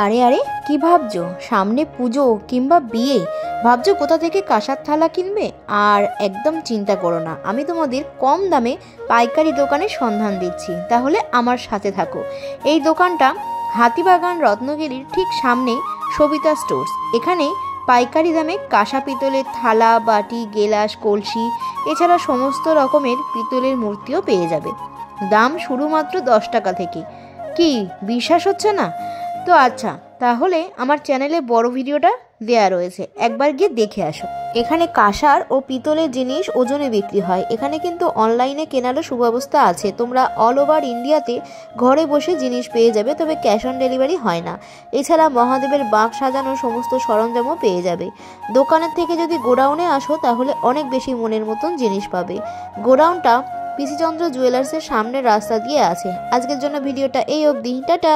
আরে আরে, কি ভাবছো? সামনে পুজো কিংবা বিয়ে, ভাবছো কোথা থেকে কাঁসার থালা কিনবে? আর একদম চিন্তা করো না, আমি তোমাদের কম দামে পাইকারি দোকানের সন্ধান দিচ্ছি, তাহলে আমার সাথে থাকো। এই দোকানটা হাতিবাগান রত্নগিরির ঠিক সামনেই সবিতা স্টোর্স। এখানে পাইকারি দামে কাঁসা পিতলের থালা, বাটি, গেলাস, কলসি, এছাড়া সমস্ত রকমের পিতলের মূর্তিও পেয়ে যাবে। দাম শুরু মাত্র 10 টাকা থেকে। কি বিশ্বাস হচ্ছে না? তো আচ্ছা, তাহলে আমার চ্যানেলে বড় ভিডিওটা দেয়া রয়েছে, একবার গিয়ে দেখে আসো। এখানে কাঁসার ও পিতলের জিনিস ওজনে বিক্রি হয়। এখানে কিন্তু অনলাইনে কেনারও সুব্যবস্থা আছে। তোমরা অল ওভার ইন্ডিয়াতে ঘরে বসে জিনিস পেয়ে যাবে, তবে ক্যাশ অন ডেলিভারি হয় না। এছাড়া মহাদেবের বাঁক সাজানোর সমস্ত সরঞ্জামও পেয়ে যাবে। দোকানের থেকে যদি গোডাউনে আসো তাহলে অনেক বেশি মনের মতন জিনিস পাবে। গোডাউনটা পিসি চন্দ্র জুয়েলার্সের সামনের রাস্তা দিয়ে আছে। আজকের জন্য ভিডিওটা এই অবধি, টাটা।